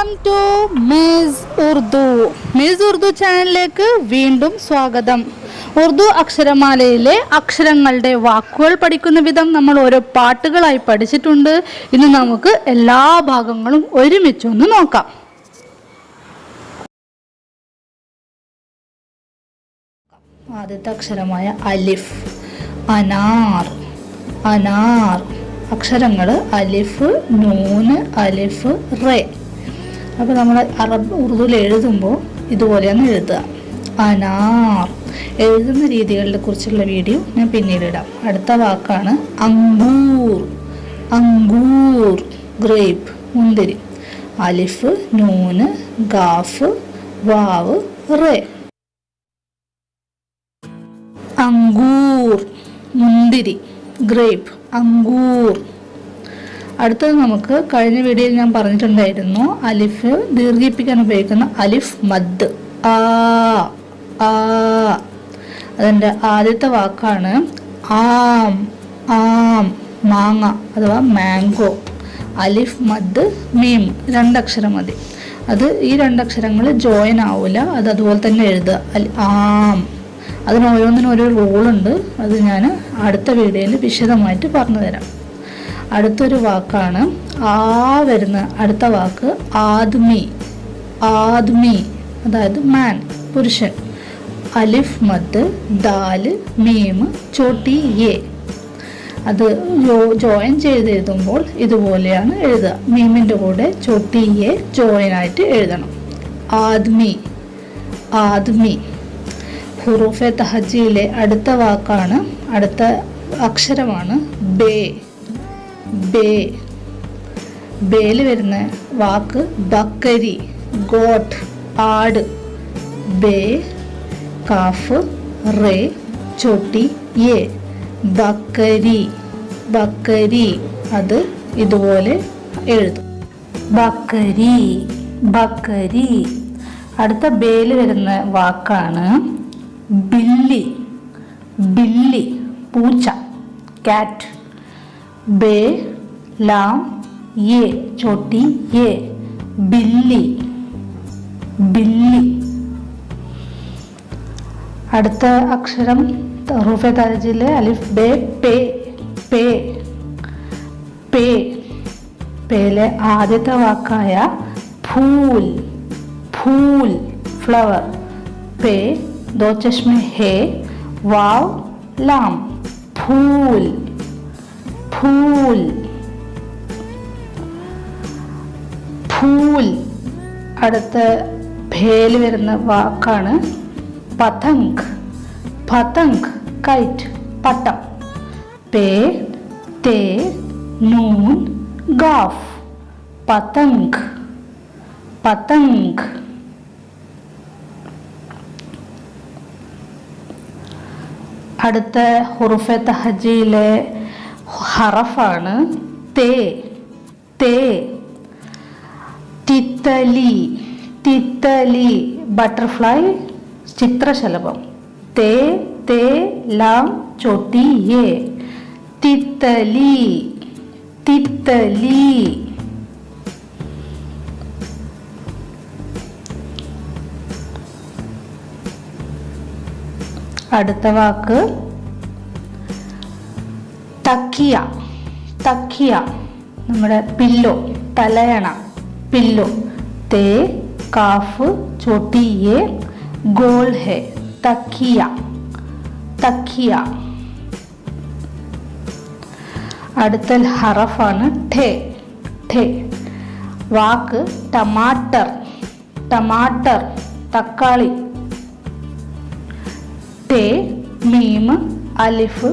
Welcome to miss Urdu ചാനലിലേക്ക് വീണ്ടും സ്വാഗതം. ഉറുദു അക്ഷരമാലയിലെ അക്ഷരങ്ങളുടെ വാക്കുകൾ പഠിക്കുന്ന വിധം നമ്മൾ ഓരോ പാട്ടുകളായി പഠിച്ചിട്ടുണ്ട്. ഇന്ന് നമുക്ക് എല്ലാ ഭാഗങ്ങളും ഒരുമിച്ചൊന്ന് നോക്കാം. ആദ്യത്തെ അക്ഷരമായ അലിഫ്. അനാർ, അനാർ. അക്ഷരങ്ങൾ അലിഫ്, നൂന്, അലിഫ്, റേ. അപ്പോൾ നമ്മൾ ഉറുദുവിൽ എഴുതുമ്പോൾ ഇതുപോലെയാണ് എഴുതുക. അനാർ. എഴുതുന്ന രീതികളെ കുറിച്ചുള്ള വീഡിയോ ഞാൻ പിന്നീട് ഇടാം. അടുത്ത വാക്കാണ് അങ്കൂർ. അങ്കൂർ, ഗ്രേപ്പ്, മുന്തിരി. അലിഫ്, നൂന്, ഗാഫ്, വാവ്, റേ. അങ്കൂർ, മുന്തിരി, ഗ്രേപ്പ്, അങ്കൂർ. അടുത്തത് നമുക്ക് കഴിഞ്ഞ വീഡിയോയിൽ ഞാൻ പറഞ്ഞിട്ടുണ്ടായിരുന്നു, അലിഫ് ദീർഘിപ്പിക്കാൻ ഉപയോഗിക്കുന്ന അലിഫ് മദ്. ആ, ആ. അതിൻ്റെ ആദ്യത്തെ വാക്കാണ് ആം. ആം, മാങ്ങ അഥവാ മാംഗോ. അലിഫ് മദ് മീം, രണ്ടക്ഷരം മതി. ഈ രണ്ടക്ഷരങ്ങൾ ജോയിൻ ആവില്ല, അത് അതുപോലെ തന്നെ എഴുതുക. ആം. അതിന് ഓരോന്നിനും ഒരു റൂളുണ്ട്. അത് ഞാൻ അടുത്ത വീഡിയോയിൽ വിശദമായിട്ട് പറഞ്ഞു തരാം. അടുത്തൊരു വാക്കാണ് ആ വരുന്ന അടുത്ത വാക്ക് ആദ്മി. ആദ്മി, അതായത് മാൻ, പുരുഷൻ. അലിഫ് മദ് ദാല് മീം ചോട്ടി യേ. അത് ജോയിൻ ചെയ്ത് എഴുതുമ്പോൾ ഇതുപോലെയാണ് എഴുതുക. മീമിൻ്റെ കൂടെ ചോട്ടി യേ ജോയിൻ ആയിട്ട് എഴുതണം. ആദ്മി, ആദ്മി. ഹുറൂഫെ തഹജിയിലെ അടുത്ത വാക്കാണ്, അടുത്ത അക്ഷരമാണ് ബേ. ബേ. ബേയിൽ വരുന്ന വാക്ക് ബക്കരി, ഗോട്ട്, ആട്. ബേ, കാഫ്, റേ, ചോട്ടി യേ. ബക്കരി, ബക്കരി. അത് ഇതുപോലെ എഴുതും. ബക്കരി, ബക്കരി. അടുത്ത ബേയിൽ വരുന്ന വാക്കാണ് ബില്ലി. ബില്ലി, പൂച്ച, കാറ്റ്. ബേ, ലാം, യേ, ചോട്ടി യേ. Billy, Billy. അടുത്ത അക്ഷരം ഹുറൂഫെ തഹജിയിലെ അലിഫ് ബേ പേ. പേ, പേ. പേയിലെ ആദ്യത്തെ വാക്കായ ഫൂൽ. ഫൂൽ, ഫ്ലവർ. പേ, दो चश्मे है, वाव, लाम. फूल, फूल, फूल. അടുത്ത ഭേല് വരുന്ന വാക്കാണ് പതംഗ്. പതംഗ്, കൈറ്റ്, പട്ടം. പേ, തേ, നൂൻ, ഗാഫ്. പതംഗ്, പതംഗ്. അടുത്ത ഹുറൂഫെ തഹജിയിലെ ഹറഫാണ് തേ. തേ. തിത്തലി. തിത്തലി, ബട്ടർഫ്ലൈ, ചിത്രശലഭം. തേ, തേ, ലാം, ചോട്ടി യേ. തിത്തലി, തിത്തലി. അടുത്ത വാക്ക് തക്കിയ. തക്കിയ, നമ്മുടെ പില്ലോ, തലയണ, പില്ലോ. തേ, കാഫ്, ചോട്ടി യേ, ഗോൾ ഹെ. തക്കിയ, തക്കിയ. അടുത്ത ഹറഫാണ് ഠേ. ഠേ. വാക്ക് ടമാട്ടർ. ടമാട്ടർ, തക്കാളി. തേ, മീം, അലിഫ്,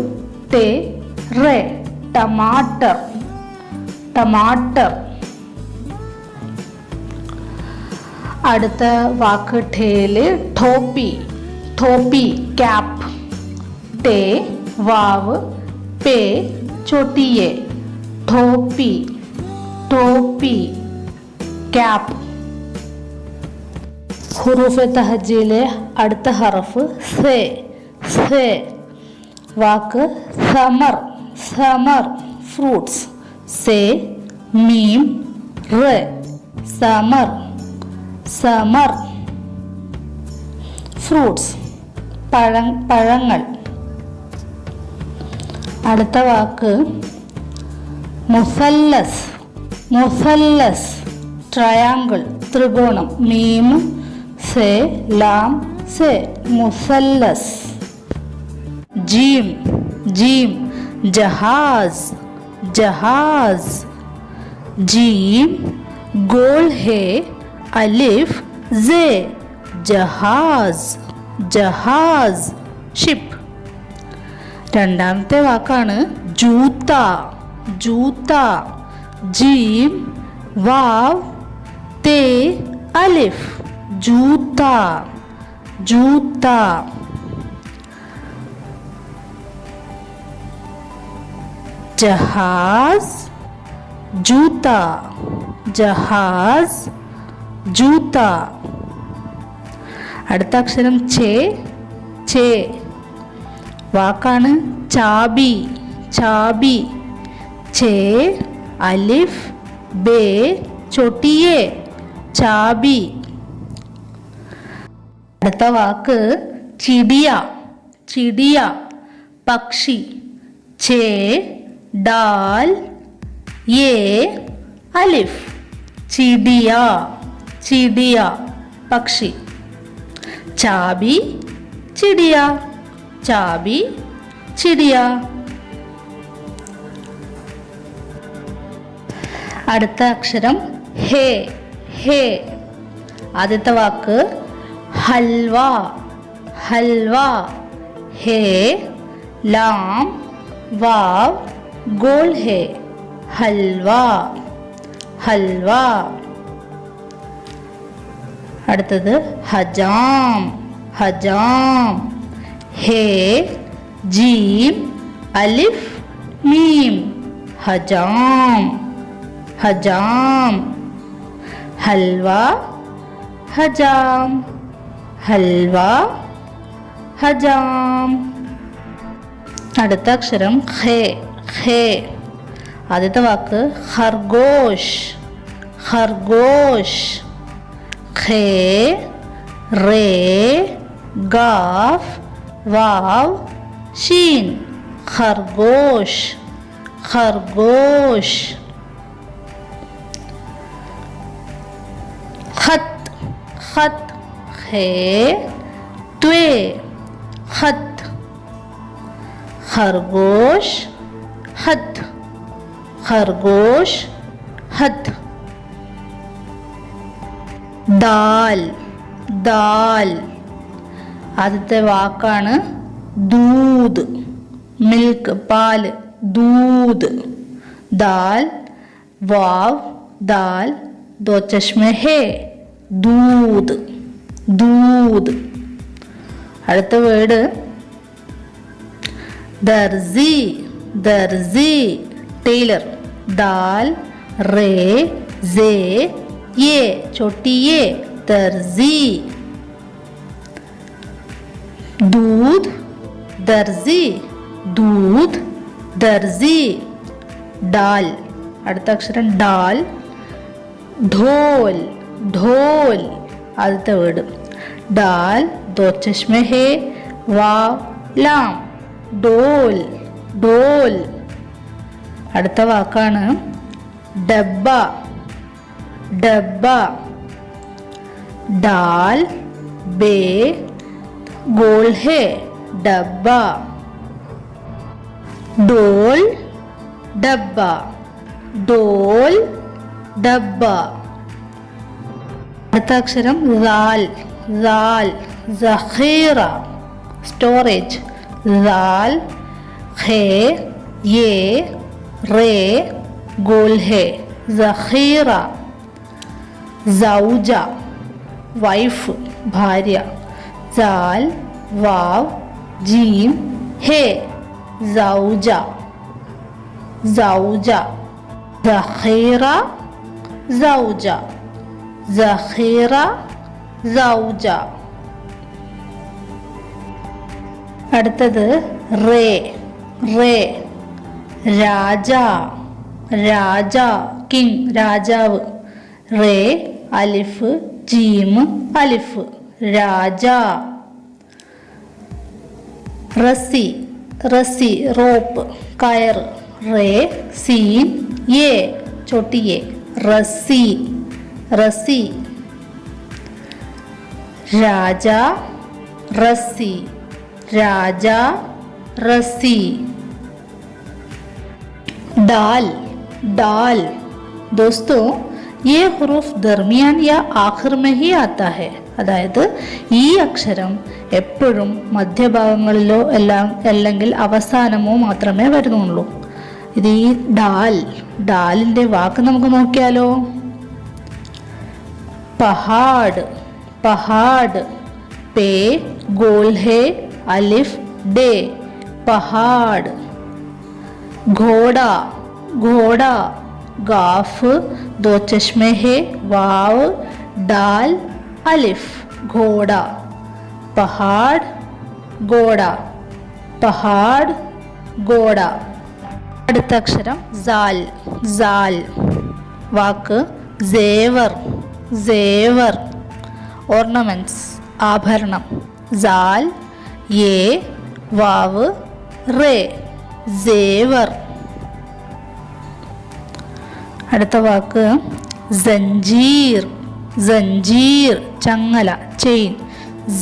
തേ, റേ. ടമാട്ടർ, ടമാട്ടർ. അടുത്ത വാക്ക് ഠേല് ടോപ്പി. ടോപ്പി, ക്യാപ്പ്. തേ, വാവ്, പേ, ചോട്ടിയെ. ടോപ്പി, ടോപ്പി, ക്യാപ്പ്. ഹുറൂഫെ തഹജിയിലെ അടുത്ത ഹറഫ് സേ. സേ. വാക്ക് സമർ. സമർ, ഫ്രൂട്ട്സ്. സേ, മീം, റേ. സമർ സമർ. ഫ്രൂട്ട്സ് പഴങ്ങൾ. അടുത്ത വാക്ക് മുസല്ലസ് മുസല്ലസ് ട്രയാങ്കിൾ ത്രികോണം. മീം സെ ലാം സെ മുസല്ലസ്. ജീം ജീം ജഹാസ് ജഹാസ്. जीम गोल है अलिफ जे जहाज जहाज ഷിപ്പ്. രണ്ടാമത്തെ വാക്കാണ് ജൂത്ത ജൂത്ത. ജീം വാവ് തേ അലിഫ് ജൂത്ത ജൂത്ത. ജഹാസ് ജൂത്ത ജഹാസ് ജൂത്ത. അടുത്ത അക്ഷരം ചേ ചേ. വാക്കാണ് ചാബി ചാബി. ചേ അലിഫ് ബേ ചോട്ടിയേ ചാബി. അടുത്ത വാക്ക് ചിടിയ ചിടിയ പക്ഷി. ചേ ഡാൽ ये अलिफ चिड़िया चिड़िया पक्षी. चाबी चिड़िया चाबी चिड़िया. അടുത്ത അക്ഷരം ഹേ ഹേ. ആദ്യത്തെ വാക്ക് ഹൽവ ഹൽവ. ഹേ ലാം വാവ് ഗോൾ ഹേ ഹൽവ ഹൽവ. അടുത്തത് ഹജാം ഹജാം. ഹേ ജീം അലിഫ് മീം ഹജാം ഹജാം. ഹൽവ ഹജാം ഹൽവ ഹജാം. അടുത്ത അക്ഷരം ഖേ ഖേ. ആദ്യത്തെ വാക്ക് ഖർഗോഷ് ഖർഗോഷ്. ഖേ റേ ഗാഫ് വാവ് ഷീൻ ഖർഗോഷ് ഖർഗോഷ്. ഖത്ത് ഖത്ത്. ഖേ ത്വേ ഖത്ത്. ഖർഗോഷ് ഹത്ത് खरगोश हथ. दाल दाल. ആദ്യത്തെ വാക്കാണ് ദൂത് മിൽക്ക് പാല് ദൂത്. ദാൽ വാവ് ദാൽ ദോ ചഷ്മെ ഹേ ദൂത് ദൂത്. അടുത്ത വേർഡ് ദർസി ദർസി टेलर. दाल रे जे ये छोटी ये दर्जी. दूध दर्जी दूध दर्जी. डाल അടുത്ത അക്ഷരം ഡാൽ. ढोल ढोल. ആദ്യത്തെ വേർഡ് ഡാൽ ദോ ചഷ്മെ ഹേ വാവ് ലാം ഡോൽ ഡോൽ. അടുത്ത വാക്കാണ് ഡബ്ബ ഡബ്ബ. ഡാൽ ബേ ഗോൾ ഹേ ഡബ്ബ. ഡോൽ ഡബ്ബ ഡോൽ ഡബ്ബ. അടുത്ത അക്ഷരം ദാൽ ദാൽ. സഖീറ സ്റ്റോറേജ്. ദാൽ ഖേ യേ रे गोल है ज़ख़ीरा. ज़ौजा वाइफ भार्य. ज़ाल वाव जीम है ज़ौजा ज़ौजा. ज़ख़ीरा ज़ौजा ज़ख़ीरा ज़ौजा. അടുത്തത് റേ റേ. രാജ രാജ കിങ് രാജാവ്. റേ അലിഫ് ജീം അലിഫ് രാജ. റസി റസി റോപ്പ് കയർ റേ സീൻ യേ छोटी ये रस्सी रस्सी. राजा रस्सी राजा रस्सी. डाल डाल दोस्तों ये हुरूफ दरमियान या आखिर में ही आता है. അതായത് ഈ അക്ഷരം എപ്പോഴും മധ്യഭാഗങ്ങളിലോ അല്ലെങ്കിൽ അവസാനമോ മാത്രമേ വരുന്നുള്ളൂ. ഇത് ഈ ഡാലിൻ്റെ വാക്ക് നമുക്ക് നോക്കിയാലോ. പഹാഡ് പഹാഡ് പേ ഗോൽ ഹേ അലിഫ് ഡേ പഹാഡ്. घोड़ा घोड़ा गाफ दो चश्मे है वाव डाल अलिफ घोड़ा. पहाड़ घोड़ा पहाड़ घोड़ा. അടുത്ത അക്ഷരം സാൽ സാൽ വാക്ക് സേവർ സേവർ ഓർണമെന്റ്സ് ആഭരണം. സാൽ യേ വാവ് റേ സേവർ. അടുത്ത വാക്ക് സഞ്ജീർ സഞ്ജീർ ചങ്ങല ചെയിൻ.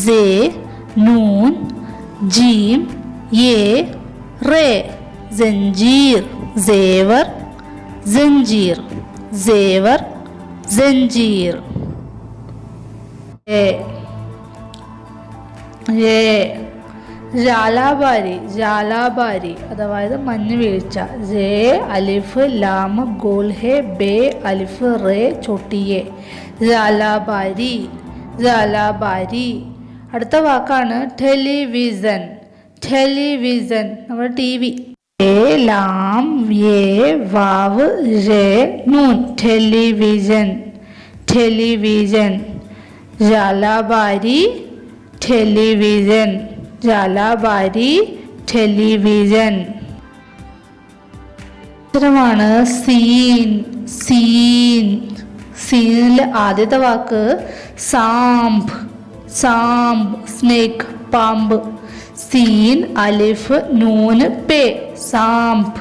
സേ നൂൻ ജീം യേ റേ ജഞ്ചീർ സേവർ ജഞ്ചീർ സേവർ ജഞ്ചീർ. ജാലാബാരി ജാലാബാരി അതായത് മഞ്ഞ് വീഴ്ച. ജേ അലിഫ് ലാം ഗോൽ ഹെ ബേ അലിഫ് റേ ചോട്ടിയെ ജാലാബാരി ജാലാബാരി. അടുത്ത വാക്കാണ് ടെലിവിഷൻ ടെലിവിഷൻ നമ്മുടെ ടി വി. ലാം യേ വാവ് രേ നൂൻ ടെലിവിഷൻ ടെലിവിഷൻ. ജാലാബാരി ടെലിവിഷൻ ജാലാബാരി ടെലിവിഷൻ. അക്ഷരമാണ് സീൻ സീൻ. സീനിലെ ആദ്യത്തെ വാക്ക് സാംബ് സാംബ് സ്നേക്ക് പാമ്പ്. സീൻ അലിഫ് നൂന് പേ സാംബ്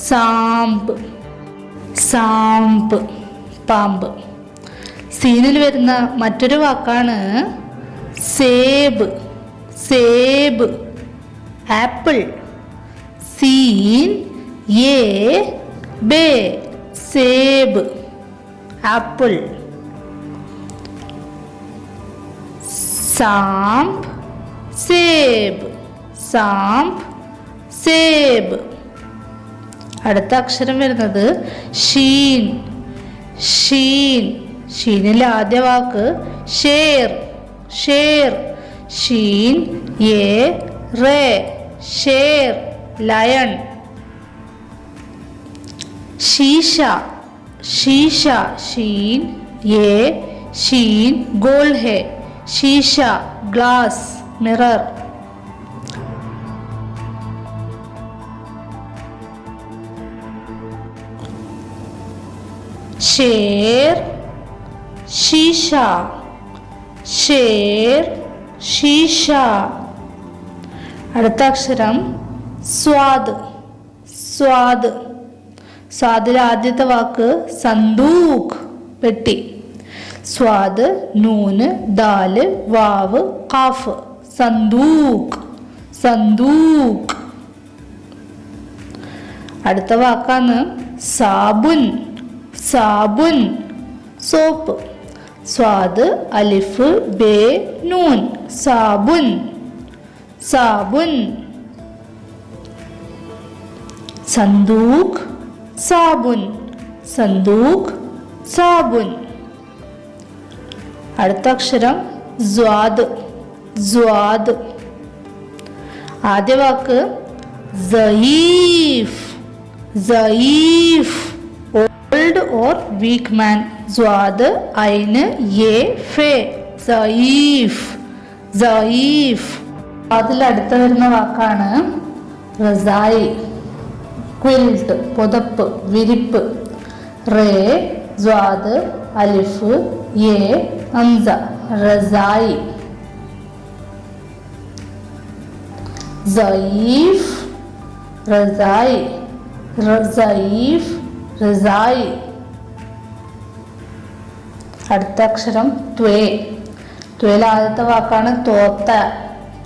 സാംബ് സാംബ് പാമ്പ്. സീനിൽ വരുന്ന മറ്റൊരു വാക്കാണ് സേബ് സേബ് ആപ്പിൾ. സീൻ യേ ബേ സേബ് ആപ്പിൾ. സാംബ് സേബ് സാംബ് സേബ്. അടുത്ത അക്ഷരം വരുന്നത് ഷീൻ ഷീൻ. ഷീനിലെ ആദ്യ വാക്ക് ഷേർ ഷേർ. ഷീൻ യേ റേ ഷേർ ലയൺ. शीशा शीशा शीन ये शीन गोल है शीशा ग्लास मिरर। शेर शीशा शेर शीशा। അടുത്ത അക്ഷരം സ്വാദ് സ്വാദ്. സ്വാദിലെ ആദ്യത്തെ വാക്ക് സന്ദൂഖ് പെട്ടി. സ്വാദ് നൂന് ദാല് വാവ് ഖാഫ് സന്ദൂഖ് സന്ദൂഖ്. അടുത്ത വാക്കാണ് സാബുൻ സാബുൻ സോപ്പ്. സ്വാദ് അലിഫ് ബേ നൂൻ സാബുൻ സാബുൻ. സന്ദൂഖ് സാബുൻ സന്ദൂഖ് സാബുൻ. അടുത്ത അക്ഷരം സ്വാദ് സ്വാദ്. ആദ്യ വാക്ക് സയീഫ് സയീഫ് ഓൾഡ് ഓർ വീക്ക് മാൻ. സ്വാദ് ഐന് യേ ഫേ സയീഫ് സയീഫ്. അതിലടുത്ത് വരുന്ന വാക്കാണ് റസായി ക്വിൽട്ട് പുതപ്പ് വിരിപ്പ്. റേ സ്വാദ് അലിഫ് യെ ഹംസ റസായി. സയീഫ് റസായി സയീഫ് റസായി. അടുത്ത അക്ഷരം ത്വേ. ത്വേയിൽ ആദ്യത്തെ വാക്കാണ് തോത്ത.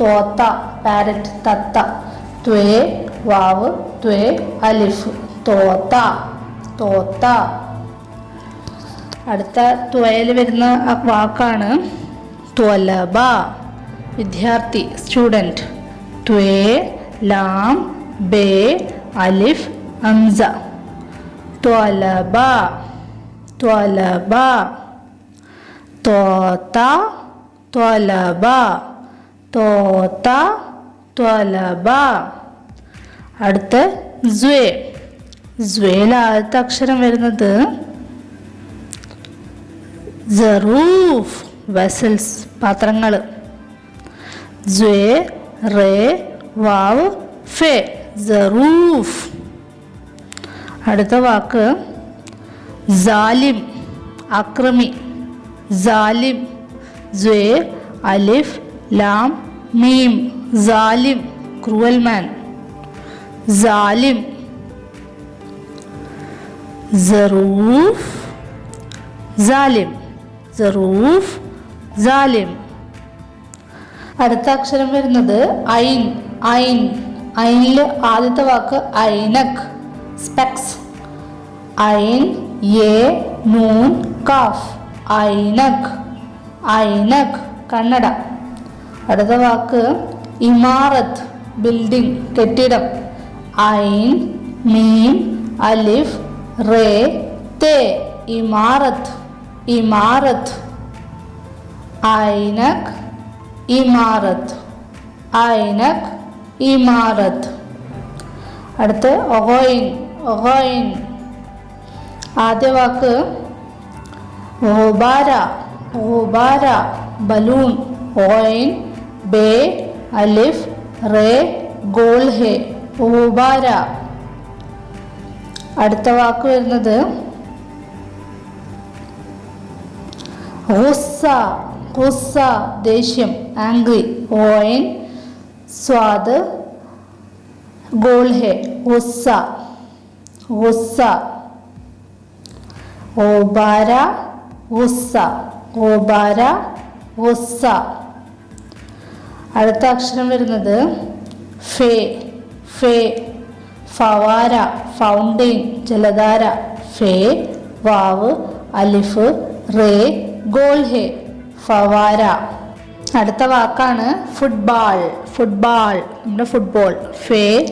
തോത്ത പാരറ്റ് തത്ത. ത്വേ വാവ് ത്വേ അലിഫ് തോത്ത തോത്ത. അടുത്ത ത്വയിൽ വരുന്ന വാക്കാണ് ത്വലബ വിദ്യാർത്ഥി സ്റ്റുഡൻറ്റ്. ത്വേ ലാം ബേ അലിഫ് ഹംസ ത്വലബ ത്വലബ. തോത്ത ത്വലബ തോത്ത ത്വലബ. അടുത്ത സ്വേ. സ്വേയിൽ ആദ്യത്തെ അക്ഷരം വരുന്നത് സറൂഫ് വെസൽസ് പാത്രങ്ങൾ. സ്വേ റേ വാവ് ഫേ സറൂഫ്. അടുത്ത വാക്ക് സാലിം അക്രമി. സാലിം സ്വേ അലിഫ് ലാം മീം സാലിം ക്രൂവൽ മാൻ. സാലിം. സറൂഫ് സാലിം സറൂഫ് സാലിം. അടുത്ത അക്ഷരം വരുന്നത് ഐൻ. ഐൻ. ഐനിൽ ആദ്യത്തെ വാക്ക് ഐനക് സ്പെക്സ്. ഐൻ യേ നൂൻ കാഫ് ഐനക് ഐനക് കണ്ണട. അടുത്ത വാക്ക് ഇമാറത്ത് ബിൽഡിംഗ് കെട്ടിടം. ഐൻ മീം അലിഫ് റേ തേ ഇമാറത്ത് ഇമാറത്ത്. ഐനക് ഇമാറത്ത് ഐനക് ഇമാറത്ത്. അടുത്ത് ഒഗോയിൻ. ഒഗോയിൻ ആദ്യ വാക്ക് ഗുബാര. ഗുബാര ബലൂൺ. ഓയിൻ ബേ അലിഫ് റേ ഗോൾ ഹേ ഗുബാര. അടുത്ത വാക്ക് വരുന്നത് ഗുസ്സ. ഗുസ്സ ദേഷ്യം ആംഗ്രി. ഓയിൻ സ്വാദ് ഗോൾ ഹേ ഗുസ്സ ഗുസ്സ. ഗുബാര ഗുസ്സ ഗുബാര ഗുസ്സ. അടുത്ത അക്ഷരം വരുന്നത് ഫേ. ഫേ ഫവാര ഫൗണ്ടെയിൻ ജലധാര. ഫേ വാവ് അലിഫ് റേ ഗോൾ ഹേ ഫവാര. അടുത്ത വാക്കാണ് ഫുട്ബോൾ. ഫുട്ബോൾ നമ്മുടെ ഫുട്ബോൾ. ഫേ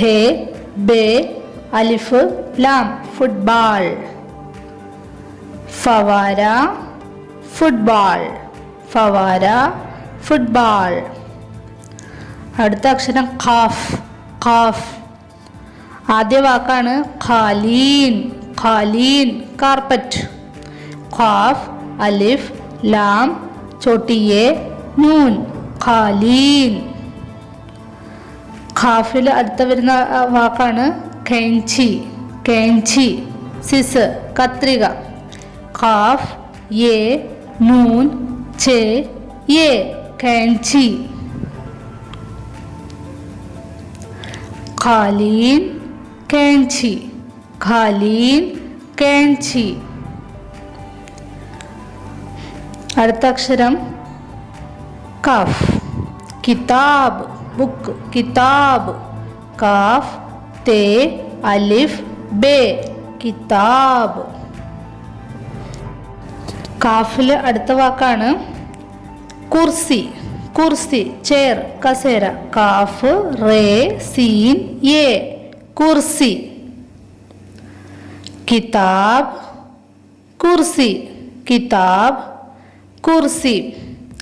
ഠേ ബേ അലിഫ് ലാം ഫുട്ബോൾ. ഫവാര ഫുട്ബോൾ ഫവാര ഫുട്ബോൾ. അടുത്ത അക്ഷരം ഖാഫ്. ഖാഫ് ആദ്യ വാക്കാണ് ഖാലീൻ. ഖാലീൻ കാർപ്പറ്റ്. ഖാഫ് അലിഫ് ലാം ചോട്ടിയെ നൂൻ ഖാലീൻ. ഖാഫിൽ അടുത്ത വരുന്ന വാക്കാണ് കെഞ്ചി. കെഞ്ചി സിസ് കത്രിക. ഖാഫ് യേ നൂൻ ചേ യേ കെഞ്ചി. ഖാലീൻ कैंची. ഖാലീൻ कैंची. അടുത്ത അക്ഷരം കാഫ്. കിതാബ് ബുക്ക്. കിതാബ്. കാഫ് തേ അലിഫ് ബേ കിതാബ്. കാഫിൽ അടുത്ത വാക്കാണ് കുർസി. കുർസി ചെയർ കസേര. കാഫ് റേ സീൻ യേ കുർസി. കിതാബ് കുർസി. കിതാബ് കുർസി.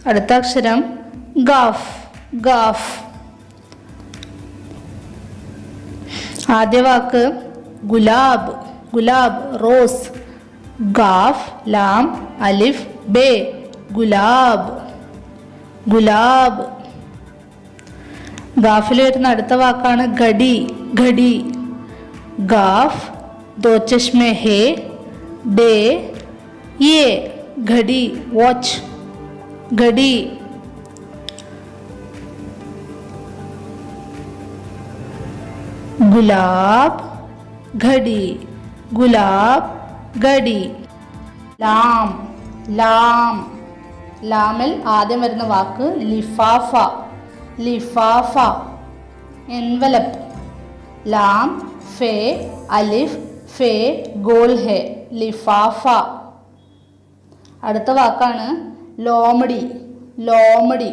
അടുത്ത അക്ഷരം ഗാഫ്. ഗാഫ് ആദ്യ വാക്ക് ഗുലാബ്. ഗുലാബ് റോസ്. ഗാഫ് ലാം അലിഫ് ബേ ഗുലാബ്. ഗുലാബ്. ഗാഫിൽ വരുന്ന അടുത്ത വാക്കാണ് ഘടി. ഘടി. ഗാഫ് ദോ ചഷ്മെ ഹേ ഡേ ये घड़ी वॉच घड़ी। गुलाब घड़ी गुलाब घड़ी। लाम लाम ലാമിൽ ആദ്യം വരുന്ന വാക്ക് ലിഫാഫ ലിഫാഫ എൻവലപ്പ്. ലാം ഫേ അലിഫ് ഫേ ഗോൾ ഹെ ലിഫാഫ. അടുത്ത വാക്കാണ് ലോമഡി ലോമഡി.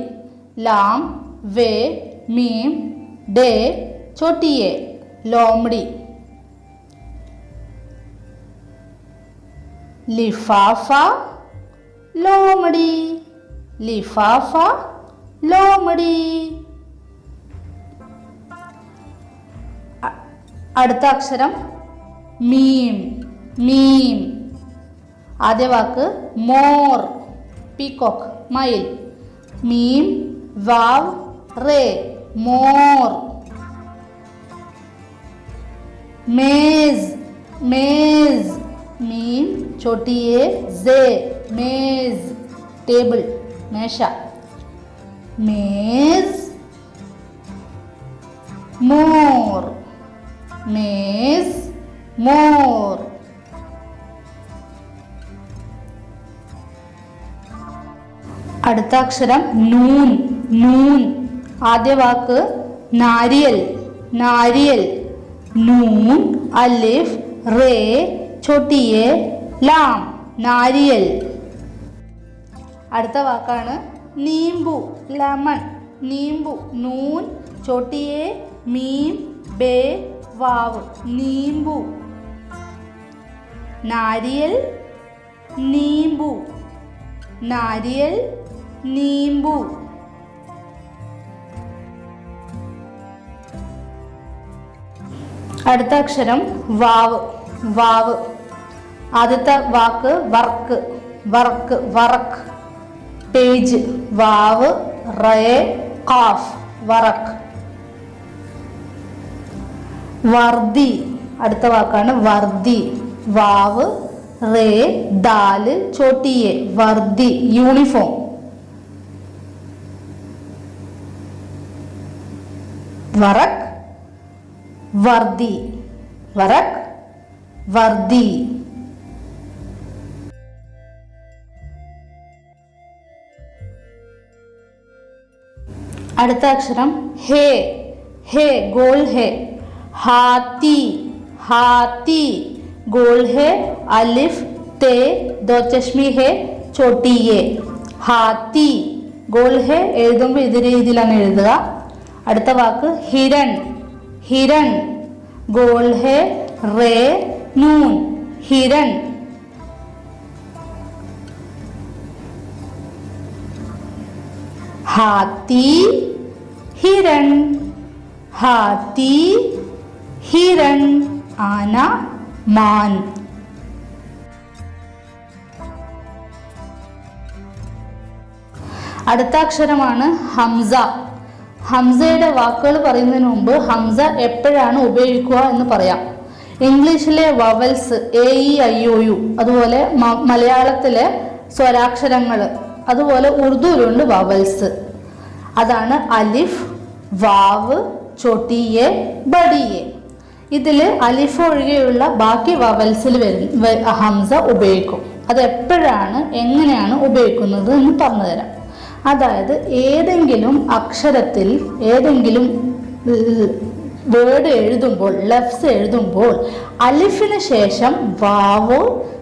ലാം വേ മീം ഡേ ചോട്ടിയെ ലോമഡി. ലിഫാഫ ലോമഡി ലിഫാഫ ലോമഡി. അടുത്ത അക്ഷരം മീം മീം. ആദ്യ വാക്ക് മോർ പീകോക്ക് മയിൽ. മീം വാവ് റേ മോർ. മേസ് മേസ് मीम छोटी ए जे मेज टेबल मेशा. मेज मोर मेज मोर. അടുത്ത അക്ഷരം നൂൻ നൂൻ. ആദ്യ വാക്ക് നാരിയൽ നാരിയൽ. നൂൻ അലിഫ് റേ छोटिए लाम नारियल. അടുത്ത വാക്കാണ് നീംബു ലെമൺ നീംബു. നൂൻ ചോട്ടിയെ മീം ബേ വാവ് നീംബു. നാരിയൽ നീംബു നാരിയൽ നീംബു. അടുത്ത അക്ഷരം വാവ് വാവ്. ആദ്യത്തെ വാക്ക് വർക്ക് വർക്ക് വറക്ക്. പേജ് വാവ് റേ ഖാഫ് വറക്ക്. വർദി അടുത്ത വാക്കാണ് വർദി. വാവ് റേ ദാല് ചോട്ടിയെ വർദി യൂണിഫോം. വറക്ക് വർദി വറക്ക് വർദി. അടുത്ത അക്ഷരം ഹേ ഹേ ഗോൾ ഹേ. ഹാത്തി ഹാത്തി ഗോൾ ഹേ അലിഫ് തേ ദോ ചഷ്മി ഹേ ചോട്ടിയെ ഹാത്തി. ഗോൾ ഹേ എഴുതുമ്പോൾ ഇത് രീതിയിലാണ് എഴുതുക. അടുത്ത വാക്ക് ഹിരൺ ഹിരൺ. ഗോൾ ഹേ റേ നൂൻ ഹിരൺ. हाथी हिरण हाथी हिरण. आना मान. അടുത്ത അക്ഷരമാണ് ഹംസ. ഹംസയുടെ വാക്കുകൾ പറയുന്നതിന് മുമ്പ് ഹംസ എപ്പോഴാണ് ഉപയോഗിക്കുക എന്ന് പറയാം. ഇംഗ്ലീഷിലെ vowels A E I O U, അതുപോലെ മലയാളത്തിലെ സ്വരാക്ഷരങ്ങൾ, അതുപോലെ ഉറുദുവിലുണ്ട് വവൽസ്. അതാണ് അലിഫ് വാവ് ചോട്ടിയെ ബഡിയെ. ഇതിൽ അലിഫ് ഒഴികെയുള്ള ബാക്കി വവൽസിൽ ഹംസ ഉപയോഗിക്കും. അത് എപ്പോഴാണ് എങ്ങനെയാണ് ഉപയോഗിക്കുന്നത് എന്ന് പറഞ്ഞു തരാം. അതായത് ഏതെങ്കിലും അക്ഷരത്തിൽ ഏതെങ്കിലും വേർഡ് എഴുതുമ്പോൾ ലെഫ്സ് എഴുതുമ്പോൾ അലിഫിന് ശേഷം വാവോ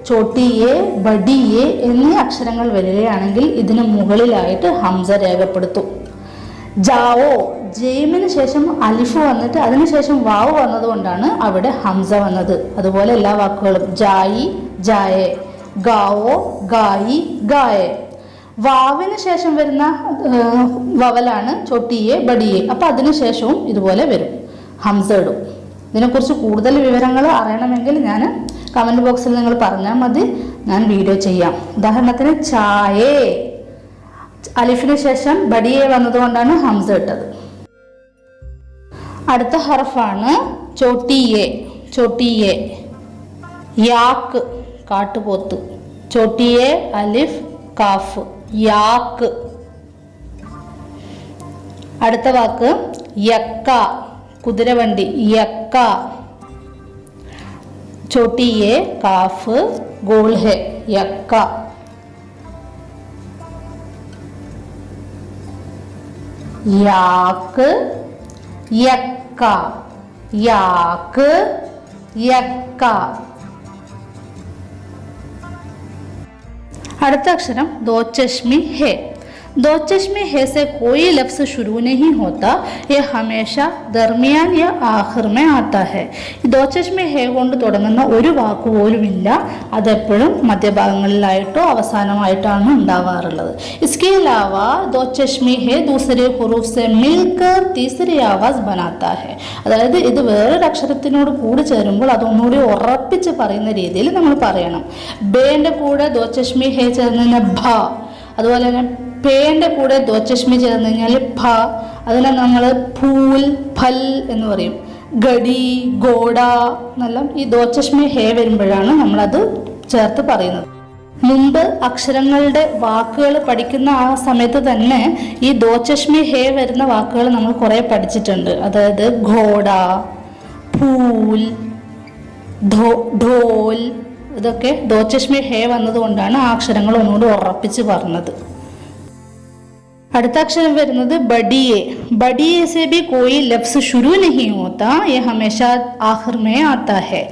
ചോട്ടിയെ ബഡിയെ എന്നീ അക്ഷരങ്ങൾ വരികയാണെങ്കിൽ ഇതിന് മുകളിലായിട്ട് ഹംസ രേഖപ്പെടുത്തും. ജാവോ ജെയിമിന് ശേഷം അലിഫ് വന്നിട്ട് അതിനുശേഷം വാവ് വന്നതുകൊണ്ടാണ് അവിടെ ഹംസ വന്നത്. അതുപോലെ എല്ലാ വാക്കുകളും ജായി ജായെ, ഗാവോ ഗായി ഗായെ. വാവിന് ശേഷം വരുന്ന വവലാണ് ചോട്ടിയെ ബഡിയെ. അപ്പം അതിനുശേഷവും ഇതുപോലെ വരും, ഹംസ ഇടും. ഇതിനെക്കുറിച്ച് കൂടുതൽ വിവരങ്ങൾ അറിയണമെങ്കിൽ ഞാൻ കമൻറ്റ് ബോക്സിൽ നിങ്ങൾ പറഞ്ഞാൽ മതി, ഞാൻ വീഡിയോ ചെയ്യാം. ഉദാഹരണത്തിന് ചായേ അലിഫിന് ശേഷം ബഡിയെ വന്നതുകൊണ്ടാണ് ഹംസ ഇട്ടത്. അടുത്ത ഹർഫാണ് ചോട്ടിയെ ചോട്ടിയെ. യാക്ക് കാട്ടുപോത്ത് छोटी ए अलिफ काफ याक. അടുത്ത വാക്ക് യക്ക കുതിരവണ്ടി യക്ക. छोटी ए काफ गोल है यक्का. याक यक्का याक यक्का. അടുത്ത അക്ഷരം दो चश्मे है. दो चश्मे है से कोई लफ्ज़ शुरू नहीं होता, ये हमेशा दरमियान या आखिर में आता है. दो चश्मे है കൊണ്ട് തുടങ്ങുന്ന ഒരു വാക്ക് പോലുമില്ല, അതെപ്പോഴും മധ്യഭാഗങ്ങളിലായിട്ടോ അവസാനമായിട്ടാണ് ഉണ്ടാവാറുള്ളത്. इसके अलावा दो चश्मे है दूसरे हुरूफ से मिलकर तीसरी आवाज बनाता है. അതായത് ഇത് വേറൊരു അക്ഷരത്തിനോട് കൂടി ചേരുമ്പോൾ അതൊന്നുകൂടി ഉറപ്പിച്ച് പറയുന്ന രീതിയിൽ നമ്മൾ പറയണം. ബേന്റെ കൂടെ ദോ ചശ്മി ഹേ ചേർന്ന് ഭ, അതുപോലെ തന്നെ പേന്റെ കൂടെ ദോ ചശ്മി ചേർന്ന് കഴിഞ്ഞാൽ ഭ, അതിനെ നമ്മൾ ഫൂൽ ഫൽ എന്ന് പറയും. ഗഡി ഗോഡ എന്നെല്ലാം ഈ ദോ ചശ്മി ഹേ വരുമ്പോഴാണ് നമ്മളത് ചേർത്ത് പറയുന്നത്. മുമ്പ് അക്ഷരങ്ങളുടെ വാക്കുകൾ പഠിക്കുന്ന ആ സമയത്ത് തന്നെ ഈ ദോ ചശ്മി ഹേ വരുന്ന വാക്കുകൾ നമ്മൾ കുറേ പഠിച്ചിട്ടുണ്ട്. അതായത് ഘോഡ, ഫൂൽ, ഢോൽ, ഇതൊക്കെ ദോ ചശ്മി ഹേ വന്നതുകൊണ്ടാണ് ആ അക്ഷരങ്ങൾ ഒന്നുകൂടി ഉറപ്പിച്ച് പറഞ്ഞത്. അടുത്ത അക്ഷരം വരുന്നത് ബഡിയെ. ബഡിയെ से भी कोई लफ्ज़ शुरू नहीं होता, ये हमेशा आखिर में आता है.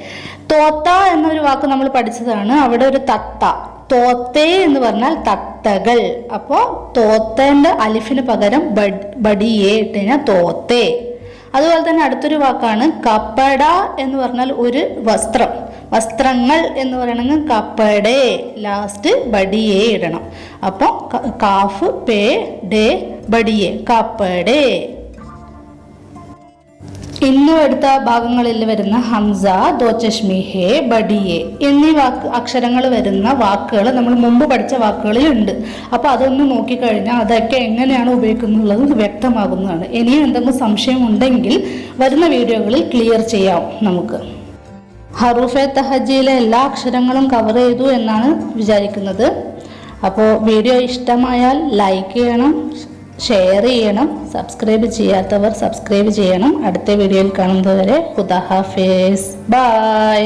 തോത്ത എന്നൊരു വാക്ക് നമ്മൾ പഠിച്ചതാണ്. അവിടെ ഒരു തത്ത, തോത്തേ എന്ന് പറഞ്ഞാൽ തത്തകൾ. അപ്പോൾ തോത്തേൻ്റെ അലിഫിന് പകരം ബഡിയെ ഇട്ട് തോത്തേ. അതുപോലെ തന്നെ അടുത്തൊരു വാക്കാണ് കപ്പട എന്ന് പറഞ്ഞാൽ ഒരു വസ്ത്രം. വസ്ത്രങ്ങൾ എന്ന് പറയണമെങ്കിൽ കപ്പടേ, ലാസ്റ്റ് ബഡിയെ ഇടണം. അപ്പോൾ കാഫ് പേ ഡേ ബഡിയെ കപ്പടേ. ഇന്നു എടുത്ത ഭാഗങ്ങളിൽ വരുന്ന ഹംസ, ദോ ചശ്മി ഹേ, ബഡിയെ എന്നീ അക്ഷരങ്ങൾ വരുന്ന വാക്കുകൾ നമ്മൾ മുമ്പ് പഠിച്ച വാക്കുകളിലുണ്ട്. അപ്പോൾ അതൊന്ന് നോക്കിക്കഴിഞ്ഞാൽ അതൊക്കെ എങ്ങനെയാണ് ഉപയോഗിക്കുന്നുള്ളത് വ്യക്തമാകുന്നതാണ്. ഇനിയും എന്തെങ്കിലും സംശയം ഉണ്ടെങ്കിൽ വരുന്ന വീഡിയോകളിൽ ക്ലിയർ ചെയ്യാം നമുക്ക്. ഹറൂഫെ തഹജിയിലെ എല്ലാ അക്ഷരങ്ങളും കവർ ചെയ്തു എന്നാണ് വിചാരിക്കുന്നത്. അപ്പോൾ വീഡിയോ ഇഷ്ടമായാൽ ലൈക്ക് ചെയ്യണം, ഷെയർ ചെയ്യണം, സബ്സ്ക്രൈബ് ചെയ്യാത്തവർ സബ്സ്ക്രൈബ് ചെയ്യണം. അടുത്ത വീഡിയോയിൽ കാണുന്നതുവരെ ഖുദാ ഹാഫിസ്, ബൈ.